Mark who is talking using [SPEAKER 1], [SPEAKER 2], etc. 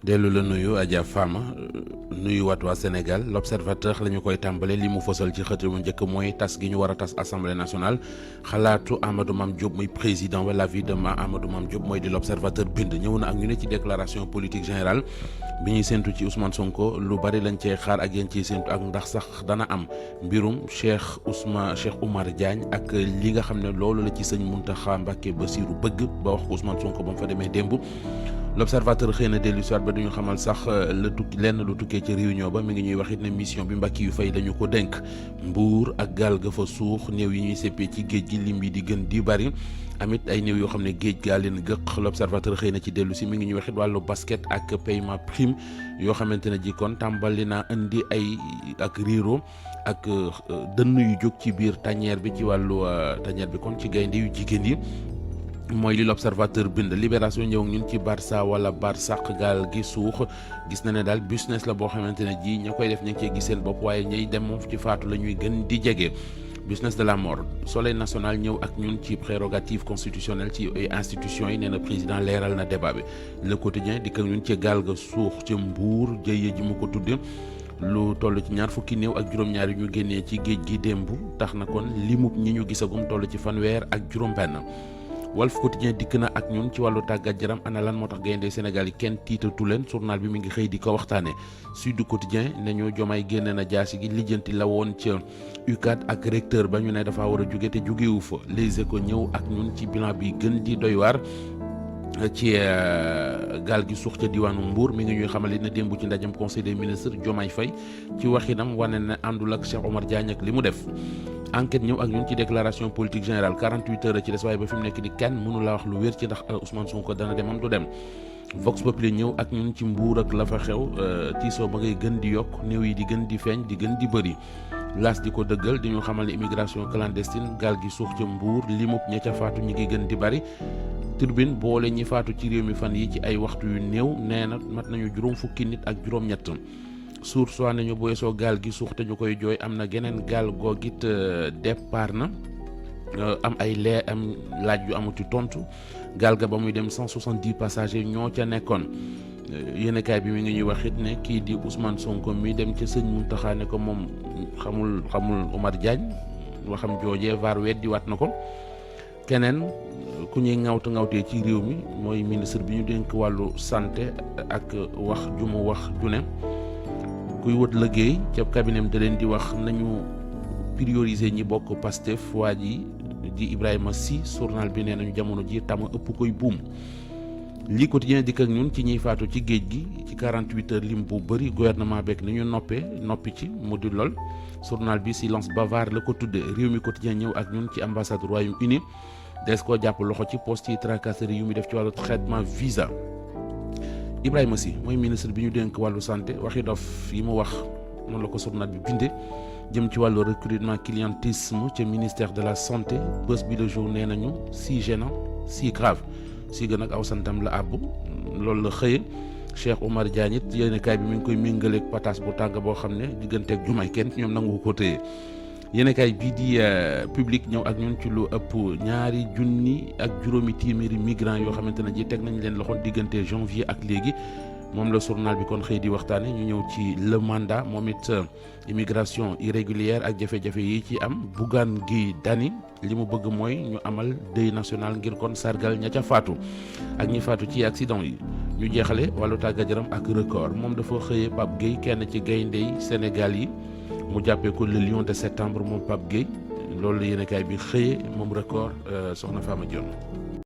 [SPEAKER 1] dellu la nuyu Adja Fama nuyu waat waa Sénégal l'observateur la ñu koy tàmbale li mu fësal ci xët mu njëkk mooy tas gi ñu war a tas assemblée nationale xalaatu Amadou Mame Diop muy président wala l'avis de Amadou Mame Diop mooy di l'observateur bind ñëw na ak ñu ne ci déclaration politique générale bi ñuy séntu ci Ousmane Sonko lu bari lañ cee xaar ak yéen ciy séntu ak ndax sax dana am mbirum Cheikh Oumar Diagne ak li nga xam ne loolu la ci sëñ Mountakha Mbacké Bassirou bëgg ba wax ko Ousmane Sonko ba mu fa demee démb. L'observateur xëy na dellu soit ba duñu xamal sax lenn lu tukkee ci réunion ba mi ngi ñuy wax it ne mission bi Mbacké yu fay dañu ko dénk mbuur ak gaal ga fa suux néew yi ñuy seppee ci géej gi lim yi di gën di bari amit ay néew yoo xam ne géej gaa leen gëq l'observateur xëy na ci dellu si mi ngi ñuy wax it wàllu basket ak paiement prime yoo xamante ne ji kon tàmbali naa indi ay ak riiro ak dënn yu jóg ci biir tanière bi ci wàllu tanière bi kon ci gaynde yu jigéen yi mooy li l'observateur bind libération ñëw ñun ci Barça wala Barsaq gaal gi suux gis na ne daal business la boo xamante ne ji ña koy def ñu ngi cee gis seen bopp waaye ñay dem moom ci faatu la ñuy gën di jege business de la mort Soleil national ñëw ak ñun ci prérogative constitutionnelle ci institutions yi nee na président leeral na débat bi Le Quotidien di ko ñun ci gaal ga suux ci Mbuur jëye ji mu ko tudde lu toll ci ñaar fukki néew ak juróom-ñaar yu ñu génnee ci géej gi démb tax na kon limub ñi ñu gisagum toll ci fanweer ak juróom-benn Walf Quotidien dikk na ak ñun ci wàllu tàggat yaram ana lan moo tax gaynde Sénégal yi kenn tiitatu leen journal bi mi ngi xëy di ko waxtaane Sud Quotidien ne ñu Diomaye génne na jaasi gi lijjanti la woon ca UCAD ak recteur ba ñu ne dafa war a jóge te jógewu fa Les Échos ñëw ak ñun ci bilan bi gën di doy waar ci gaal gi suux ca diwaanu Mbour mi ngi ñuy xamal ne démb ci ndajam conseil des ministres Diomaye Faye ci waxinam wane ne àndul ak Cheikh Oumar Diagne ak li mu def enquête ñëw ak ñun ci déclaration politique générale 48 heures ci des waaye ba fi mu nekk di kenn mënu la wax lu wér ci ndax Ousmane Sonko dana demam du dem Vox Populi ñëw ak ñun ci Mbour ak la fa xew tiisoo ba ngay gën di yokk néew yi di gën di feeñ di gën di bëri L'As di ko dëggal di ñu xamal ne immigration clandestine gaal gi suux ca Mbour limub ña ca faatu ñi ngi gën di bëri Tribune boole ñi faatu ci réew mi fan yi ci ay waxtu yu néew nee na mat nañu juróom fukki nit ak juróom-ñett suur soi nañu bu weesoo gaal gi suux te ñu koy jooy am na geneen gaal googit départ na am ay am laaj yu amati tontu gaal ga ba muy dem 170 passagers ñoo ca nekkoon yéenekaay bi mi ngi ñuy wax it ne kii di Ousmane Sonko mi dem ca sëñ Mountakha ne ko moom xamul Oumar Diagne waxam joojee VAR weddi waat na ko keneen ku ñuy ŋawtee ci réew mi mooy ministre bi ñu dénk wàllu santé ak wax ju mu wax ju ne kuy wët liggéey ca cabinet da leen di wax nañu prioriser ñi bokk Pastef waa ji di Ibrahima Sy journal bi nee nañu jamono ji tama ëpp koy buum lii Quotidien dikk ak ñun ci ñiy faatu ci géej gi ci 48 heures lim bu bëri gouvernement beeg ni ñu noppi ci mu di lool journal bi silence bavard la ko tudde réew mi Quotidien ñëw ak ñun ci ambassade Royaume-Uni des koo jàpp loxo ci poste yi tracasserie yu muy def ci wàllu traitement visa Ibrahima Sy mooy ministre bi ñu dénk wàllu santé waxi dof yi mu wax noonu la ko journal bi binde jëm ci wàllu recrutement clientélisme ca ministère de la santé bés bi le jour nee nañu si gênant si grave si gën ak aw santam la àbb loolu la xëye Cheikh Oumar Diagne it yéenekaay bi mi ngi koy méngaleeg pataas bu tàng boo xam ne digganteeg Diomaye kenn ñoom nangu ko téye yéenekaay bii di public ñëw ak ñun ci lu ëpp 2,000 téeméeri migrants yoo xamante ne ji teg nañ leen loxo diggante janvier ak léegi moom la journal bi kon xëy di waxtaane ñu ñëw ci le mandat moom it immigration irrégulière ak jafe-jafe yi ci am Bougane Gueye Dany li mu bëgg mooy ñu amal deuil national ngir kon sargal ña ca faatu ak ñi faatu ci accident yi ñu jeexale wàllu tàggat yaram ak record moom dafa xëyee Pape Gueye kenn ci gayndey Sénégal yi mu jàppee ko le lion de septembre moom Pape Gueye loolu la yéenekaay bi xëyee moom record soxna Fama Dione